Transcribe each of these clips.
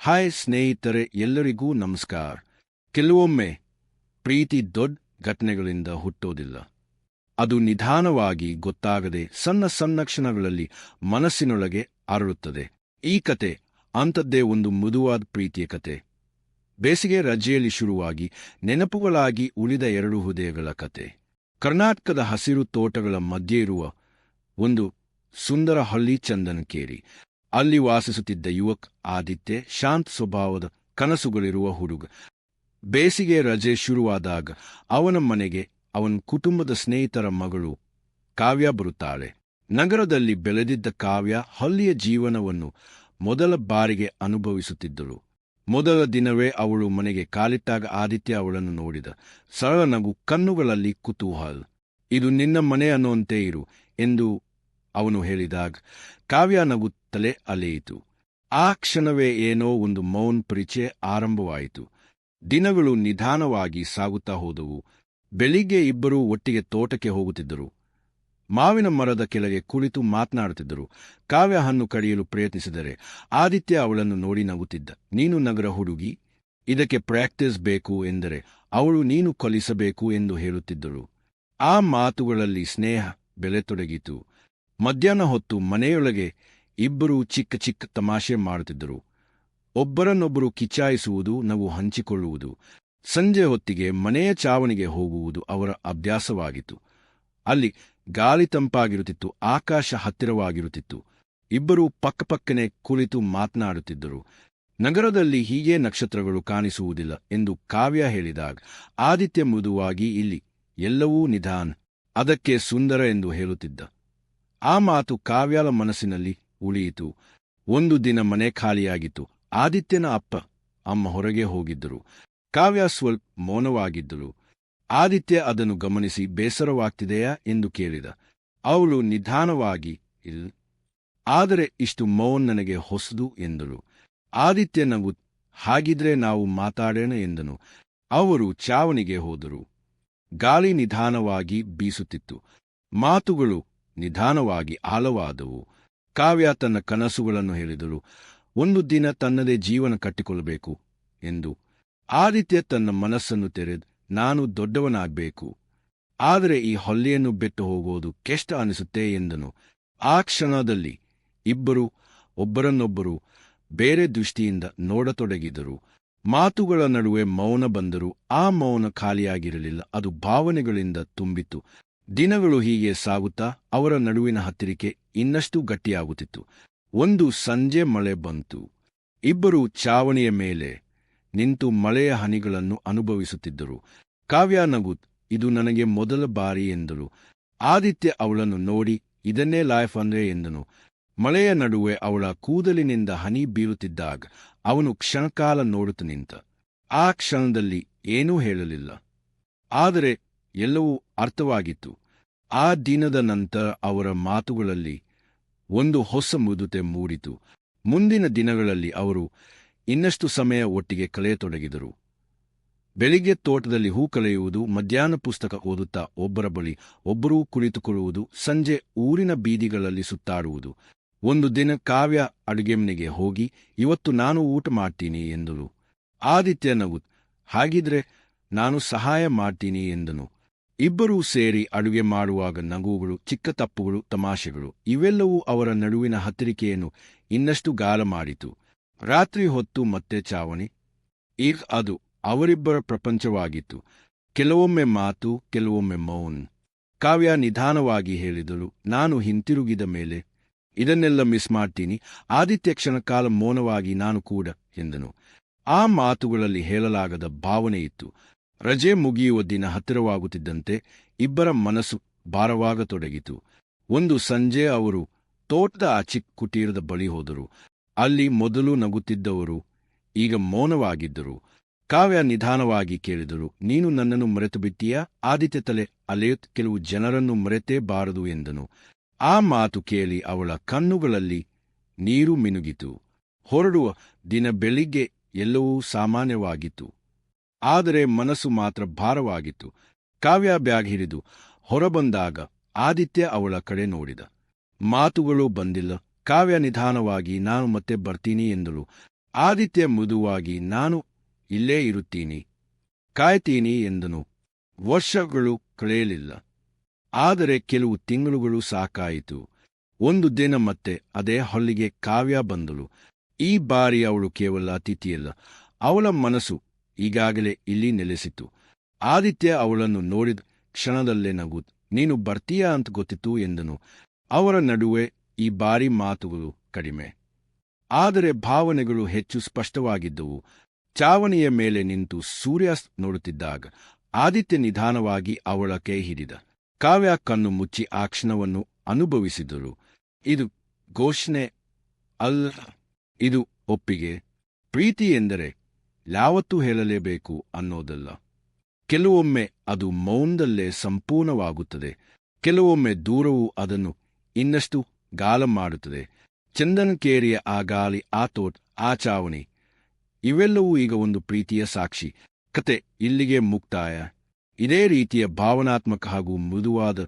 Hi ಸ್ನೇಹಿತರೆ, ಎಲ್ಲರಿಗೂ ನಮಸ್ಕಾರ. ಕೆಲವೊಮ್ಮೆ ಪ್ರೀತಿ ದೊಡ್ಡ ಘಟನೆಗಳಿಂದ ಹುಟ್ಟೋದಿಲ್ಲ. ಅದು ನಿಧಾನವಾಗಿ ಗೊತ್ತಾಗದೆ ಸಣ್ಣ ಸಣ್ಣ ಕ್ಷಣಗಳಲ್ಲಿ ಮನಸ್ಸಿನೊಳಗೆ ಅರಳುತ್ತದೆ. ಈ ಕತೆ ಅಂಥದ್ದೇ ಒಂದು ಮೃದುವಾದ ಪ್ರೀತಿಯ ಕತೆ. ಬೇಸಿಗೆ ರಜೆಯಲ್ಲಿ ಶುರುವಾಗಿ ನೆನಪುಗಳಾಗಿ ಉಳಿದ ಎರಡು ಹೃದಯಗಳ ಕತೆ. ಕರ್ನಾಟಕದ ಹಸಿರು ತೋಟಗಳ ಮಧ್ಯೆ ಇರುವ ಒಂದು ಸುಂದರ ಹಳ್ಳಿ ಚಂದನಕೇರಿ. ಅಲ್ಲಿ ವಾಸಿಸುತ್ತಿದ್ದ ಯುವಕ ಆದಿತ್ಯ, ಶಾಂತ ಸ್ವಭಾವದ, ಕನಸುಗಳಿರುವ ಹುಡುಗ. ಬೇಸಿಗೆ ರಜೆ ಶುರುವಾದಾಗ ಅವನ ಮನೆಗೆ ಅವನ ಕುಟುಂಬದ ಸ್ನೇಹಿತರ ಮಗಳು ಕಾವ್ಯ ಬರುತ್ತಾಳೆ. ನಗರದಲ್ಲಿ ಬೆಳೆದಿದ್ದ ಕಾವ್ಯ ಹಳ್ಳಿಯ ಜೀವನವನ್ನು ಮೊದಲ ಬಾರಿಗೆ ಅನುಭವಿಸುತ್ತಿದ್ದಳು. ಮೊದಲ ದಿನವೇ ಅವಳು ಮನೆಗೆ ಕಾಲಿಟ್ಟಾಗ ಆದಿತ್ಯ ಅವಳನ್ನು ನೋಡಿದ. ಸರಳ ನಗು, ಕಣ್ಣುಗಳಲ್ಲಿ ಕುತೂಹಲ. ಇದು ನಿನ್ನ ಮನೆ ಅನ್ನೋಂತೆ ಇರು ಎಂದು ಅವನು ಹೇಳಿದಾಗ ಕಾವ್ಯ ನಗುತ್ತಲೇ ಅಲೆಯಿತು. ಆ ಕ್ಷಣವೇ ಏನೋ ಒಂದು ಮೌನ ಪರಿಚಯ ಆರಂಭವಾಯಿತು. ದಿನಗಳು ನಿಧಾನವಾಗಿ ಸಾಗುತ್ತಾ ಹೋದವು. ಬೆಳಿಗ್ಗೆ ಇಬ್ಬರೂ ಒಟ್ಟಿಗೆ ತೋಟಕ್ಕೆ ಹೋಗುತ್ತಿದ್ದರು. ಮಾವಿನ ಮರದ ಕೆಳಗೆ ಕುಳಿತು ಮಾತನಾಡುತ್ತಿದ್ದರು. ಕಾವ್ಯ ಹಣ್ಣು ಕಡಿಯಲು ಪ್ರಯತ್ನಿಸಿದರೆ ಆದಿತ್ಯ ಅವಳನ್ನು ನೋಡಿ ನಗುತ್ತಿದ್ದ. ನೀನು ನಗರ ಹುಡುಗಿ, ಇದಕ್ಕೆ ಪ್ರಾಕ್ಟೀಸ್ ಬೇಕು ಎಂದರೆ ಅವಳು ನೀನು ಕಲಿಸಬೇಕು ಎಂದು ಹೇಳುತ್ತಿದ್ದಳು. ಆ ಮಾತುಗಳಲ್ಲಿ ಸ್ನೇಹ ಬೆಳೆತೊಡಗಿತು. ಮಧ್ಯಾಹ್ನ ಹೊತ್ತು ಮನೆಯೊಳಗೆ ಇಬ್ಬರೂ ಚಿಕ್ಕ ಚಿಕ್ಕ ತಮಾಷೆ ಮಾಡುತ್ತಿದ್ದರು. ಒಬ್ಬರನ್ನೊಬ್ಬರು ಕಿಚಾಯಿಸುವುದು, ನಗು ಹಂಚಿಕೊಳ್ಳುವುದು. ಸಂಜೆ ಹೊತ್ತಿಗೆ ಮನೆಯ ಚಾವಣಿಗೆ ಹೋಗುವುದು ಅವರ ಅಭ್ಯಾಸವಾಗಿತ್ತು. ಅಲ್ಲಿ ಗಾಳಿ ತಂಪಾಗಿರುತ್ತಿತ್ತು, ಆಕಾಶ ಹತ್ತಿರವಾಗಿರುತ್ತಿತ್ತು. ಇಬ್ಬರೂ ಪಕ್ಕಪಕ್ಕನೆ ಕುಳಿತು ಮಾತನಾಡುತ್ತಿದ್ದರು. ನಗರದಲ್ಲಿ ಹೀಗೆ ನಕ್ಷತ್ರಗಳು ಕಾಣಿಸುವುದಿಲ್ಲ ಎಂದು ಕಾವ್ಯ ಹೇಳಿದಾಗ ಆದಿತ್ಯ ಮೃದುವಾಗಿ, ಇಲ್ಲಿ ಎಲ್ಲವೂ ನಿಧಾನ, ಅದಕ್ಕೆ ಸುಂದರ ಎಂದು ಹೇಳುತ್ತಿದ್ದ. ಆ ಮಾತು ಕಾವ್ಯಳ ಮನಸ್ಸಿನಲ್ಲಿ ಉಳಿಯಿತು. ಒಂದು ದಿನ ಮನೆ ಖಾಲಿಯಾಗಿತ್ತು. ಆದಿತ್ಯನ ಅಪ್ಪ ಅಮ್ಮ ಹೊರಗೆ ಹೋಗಿದ್ದರು. ಕಾವ್ಯ ಸ್ವಲ್ಪ ಮೌನವಾಗಿದ್ದಳು. ಆದಿತ್ಯ ಅದನ್ನು ಗಮನಿಸಿ ಬೇಸರವಾಗ್ತಿದೆಯಾ ಎಂದು ಕೇಳಿದ. ಅವಳು ನಿಧಾನವಾಗಿ, ಇಲ್ಲ, ಆದರೆ ಇಷ್ಟು ಮೌನ ನನಗೆ ಹೊಸದು ಎಂದಳು. ಆದಿತ್ಯ ನಗು, ಹಾಗಿದ್ರೆ ನಾವು ಮಾತಾಡೋಣ ಎಂದನು. ಅವರು ಚಾವಣಿಗೆ ಹೋದರು. ಗಾಳಿ ನಿಧಾನವಾಗಿ ಬೀಸುತ್ತಿತ್ತು. ಮಾತುಗಳು ನಿಧಾನವಾಗಿ ಆಳವಾದವು. ಕಾವ್ಯ ತನ್ನ ಕನಸುಗಳನ್ನು ಹೇಳಿದಳು. ಒಂದು ದಿನ ತನ್ನದೇ ಜೀವನ ಕಟ್ಟಿಕೊಳ್ಳಬೇಕು ಎಂದು. ಆದಿತ್ಯ ತನ್ನ ಮನಸ್ಸನ್ನು ತೆರೆದು, ನಾನು ದೊಡ್ಡವನಾಗಬೇಕು, ಆದರೆ ಈ ಹಳ್ಳಿಯನ್ನು ಬಿಟ್ಟು ಹೋಗೋದು ಕೆಷ್ಟ ಅನಿಸುತ್ತೆ ಎಂದನು. ಆ ಕ್ಷಣದಲ್ಲಿ ಇಬ್ಬರು ಒಬ್ಬರನ್ನೊಬ್ಬರು ಬೇರೆ ದೃಷ್ಟಿಯಿಂದ ನೋಡತೊಡಗಿದರು. ಮಾತುಗಳ ನಡುವೆ ಮೌನ ಬಂದರೂ ಆ ಮೌನ ಖಾಲಿಯಾಗಿರಲಿಲ್ಲ, ಅದು ಭಾವನೆಗಳಿಂದ ತುಂಬಿತ್ತು. ದಿನಗಳು ಹೀಗೆ ಸಾಗುತ್ತಾ ಅವರ ನಡುವಿನ ಹತ್ತಿರಿಕೆ ಇನ್ನಷ್ಟು ಗಟ್ಟಿಯಾಗುತ್ತಿತ್ತು. ಒಂದು ಸಂಜೆ ಮಳೆ ಬಂತು. ಇಬ್ಬರೂ ಚಾವಣಿಯ ಮೇಲೆ ನಿಂತು ಮಳೆಯ ಹನಿಗಳನ್ನು ಅನುಭವಿಸುತ್ತಿದ್ದರು. ಕಾವ್ಯ ನಗು, ಇದು ನನಗೆ ಮೊದಲ ಬಾರಿ ಎಂದಳು. ಆದಿತ್ಯ ಅವಳನ್ನು ನೋಡಿ, ಇದನ್ನೇ ಲೈಫ್ ಅಂದ್ರೆ ಎಂದನು. ಮಳೆಯ ನಡುವೆ ಅವಳ ಕೂದಲಿನಿಂದ ಹನಿ ಬೀಳುತ್ತಿದ್ದಾಗ ಅವನು ಕ್ಷಣಕಾಲ ನೋಡುತ್ತ ನಿಂತ. ಆ ಕ್ಷಣದಲ್ಲಿ ಏನೂ ಹೇಳಲಿಲ್ಲ, ಆದರೆ ಎಲ್ಲವೂ ಅರ್ಥವಾಗಿತ್ತು. ಆ ದಿನದ ನಂತರ ಅವರ ಮಾತುಗಳಲ್ಲಿ ಒಂದು ಹೊಸ ಮೃದುತೆ ಮೂಡಿತು. ಮುಂದಿನ ದಿನಗಳಲ್ಲಿ ಅವರು ಇನ್ನಷ್ಟು ಸಮಯ ಒಟ್ಟಿಗೆ ಕಳೆಯತೊಡಗಿದರು. ಬೆಳಿಗ್ಗೆ ತೋಟದಲ್ಲಿ ಹೂ ಕಳೆಯುವುದು, ಮಧ್ಯಾಹ್ನ ಪುಸ್ತಕ ಓದುತ್ತಾ ಒಬ್ಬರ ಬಳಿ ಒಬ್ಬರೂ ಕುಳಿತುಕೊಳ್ಳುವುದು, ಸಂಜೆ ಊರಿನ ಬೀದಿಗಳಲ್ಲಿ ಸುತ್ತಾಡುವುದು. ಒಂದು ದಿನ ಕಾವ್ಯ ಅಡುಗೆ ಮನೆಗೆ ಹೋಗಿ, ಇವತ್ತು ನಾನು ಊಟ ಮಾಡ್ತೀನಿ ಎಂದಳು. ಆದಿತ್ಯ ನಗು, ಹಾಗಿದ್ರೆ ನಾನು ಸಹಾಯ ಮಾಡ್ತೀನಿ ಎಂದನು. ಇಬ್ಬರೂ ಸೇರಿ ಅಡುಗೆ ಮಾಡುವಾಗ ನಗುಗಳು, ಚಿಕ್ಕ ತಪ್ಪುಗಳು, ತಮಾಷೆಗಳು, ಇವೆಲ್ಲವೂ ಅವರ ನಡುವಿನ ಹತ್ತಿರಿಕೆಯನ್ನು ಇನ್ನಷ್ಟು ಗಾಢ ಮಾಡಿತು. ರಾತ್ರಿ ಹೊತ್ತು ಮತ್ತೆ ಚಾವಣಿ. ಈಗ ಅದು ಅವರಿಬ್ಬರ ಪ್ರಪಂಚವಾಗಿತ್ತು. ಕೆಲವೊಮ್ಮೆ ಮಾತು, ಕೆಲವೊಮ್ಮೆ ಮೌನ. ಕಾವ್ಯ ನಿಧಾನವಾಗಿ ಹೇಳಿದಳು, ನಾನು ಹಿಂತಿರುಗಿದ ಮೇಲೆ ಇದನ್ನೆಲ್ಲ ಮಿಸ್ ಮಾಡ್ತೀನಿ. ಆದಿತ್ಯ ಕ್ಷಣಕಾಲ ಮೌನವಾಗಿ, ನಾನು ಕೂಡ ಎಂದನು. ಆ ಮಾತುಗಳಲ್ಲಿ ಹೇಳಲಾಗದ ಭಾವನೆಯಿತ್ತು. ರಜೆ ಮುಗಿಯುವ ದಿನ ಹತ್ತಿರವಾಗುತ್ತಿದ್ದಂತೆ ಇಬ್ಬರ ಮನಸ್ಸು ಭಾರವಾಗತೊಡಗಿತು. ಒಂದು ಸಂಜೆ ಅವರು ತೋಟದ ಆ ಚಿಕ್ಕ ಕುಟೀರದ ಬಳಿ ಹೋದರು. ಅಲ್ಲಿ ಮೊದಲು ನಗುತ್ತಿದ್ದವರು ಈಗ ಮೌನವಾಗಿದ್ದರು. ಕಾವ್ಯ ನಿಧಾನವಾಗಿ ಕೇಳಿದರು, ನೀನು ನನ್ನನ್ನು ಮರೆತು ಬಿಟ್ಟೀಯಾ? ಆದಿತ್ಯ ತಲೆ ಅಲೆಯುತ್ತ, ಕೆಲವು ಜನರನ್ನು ಮರೆತೇ ಬಾರದು ಎಂದನು. ಆ ಮಾತು ಕೇಳಿ ಅವಳ ಕಣ್ಣುಗಳಲ್ಲಿ ನೀರು ಮಿನುಗಿತು. ಹೊರಡುವ ದಿನ ಬೆಳಿಗ್ಗೆ ಎಲ್ಲವೂ ಸಾಮಾನ್ಯವಾಗಿತ್ತು, ಆದರೆ ಮನಸ್ಸು ಮಾತ್ರ ಭಾರವಾಗಿತ್ತು. ಕಾವ್ಯ ಬ್ಯಾಗ್ ಹಿಡಿದು ಹೊರಬಂದಾಗ ಆದಿತ್ಯ ಅವಳ ಕಡೆ ನೋಡಿದ. ಮಾತುಗಳು ಬಂದಿಲ್ಲ. ಕಾವ್ಯ ನಿಧಾನವಾಗಿ, ನಾನು ಮತ್ತೆ ಬರ್ತೀನಿ ಎಂದಳು. ಆದಿತ್ಯ ಮೃದುವಾಗಿ ನಾನು ಇಲ್ಲೇ ಇರುತ್ತೀನಿ, ಕಾಯ್ತೀನಿ ಎಂದನು. ವರ್ಷಗಳು ಕಳೆಯಲಿಲ್ಲ. ಆದರೆ ಕೆಲವು ತಿಂಗಳುಗಳು ಸಾಕಾಯಿತು. ಒಂದು ದಿನ ಮತ್ತೆ ಅದೇ ಹಳ್ಳಿಗೆ ಕಾವ್ಯ ಬಂದಳು. ಈ ಬಾರಿ ಅವಳು ಕೇವಲ ಅತಿಥಿಯಲ್ಲ, ಅವಳ ಮನಸ್ಸು ಈಗಾಗಲೇ ಇಲ್ಲಿ ನೆಲೆಸಿತು. ಆದಿತ್ಯ ಅವಳನ್ನು ನೋಡಿದ ಕ್ಷಣದಲ್ಲೇ ನಗುತ್. ನೀನು ಬರ್ತೀಯಾ ಅಂತ ಗೊತ್ತಿತ್ತು ಎಂದನು. ಅವರ ನಡುವೆ ಈ ಬಾರಿ ಮಾತುಗಳು ಕಡಿಮೆ, ಆದರೆ ಭಾವನೆಗಳು ಹೆಚ್ಚು ಸ್ಪಷ್ಟವಾಗಿದ್ದವು. ಚಾವಣಿಯ ಮೇಲೆ ನಿಂತು ಸೂರ್ಯಾಸ್ತ ನೋಡುತ್ತಿದ್ದಾಗ ಆದಿತ್ಯ ನಿಧಾನವಾಗಿ ಅವಳ ಕೈ ಹಿಡಿದ. ಕಾವ್ಯ ಕಣ್ಣು ಮುಚ್ಚಿ ಆ ಕ್ಷಣವನ್ನು ಅನುಭವಿಸಿದಳು. ಇದು ಘೋಷಣೆ ಅಲ್ಲ, ಇದು ಒಪ್ಪಿಗೆ. ಪ್ರೀತಿ ಎಂದರೆ ಯಾವತ್ತೂ ಹೇಳಲೇಬೇಕು ಅನ್ನೋದಲ್ಲ. ಕೆಲವೊಮ್ಮೆ ಅದು ಮೌನದಲ್ಲೇ ಸಂಪೂರ್ಣವಾಗುತ್ತದೆ, ಕೆಲವೊಮ್ಮೆ ದೂರವು ಅದನ್ನು ಇನ್ನಷ್ಟು ಗಾಳ ಮಾಡುತ್ತದೆ. ಚಂದನಕೇರಿಯ ಆ ಗಾಳಿ, ಆ ತೋಟ, ಆ ಚಾವಣಿ, ಇವೆಲ್ಲವೂ ಈಗ ಒಂದು ಪ್ರೀತಿಯ ಸಾಕ್ಷಿ. ಕತೆ ಇಲ್ಲಿಗೆ ಮುಕ್ತಾಯ. ಇದೇ ರೀತಿಯ ಭಾವನಾತ್ಮಕ ಹಾಗೂ ಮೃದುವಾದ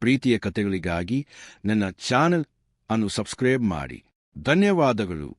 ಪ್ರೀತಿಯ ಕತೆಗಳಿಗಾಗಿ ನನ್ನ ಚಾನೆಲ್ ಅನ್ನು ಸಬ್ಸ್ಕ್ರೈಬ್ ಮಾಡಿ. ಧನ್ಯವಾದಗಳು.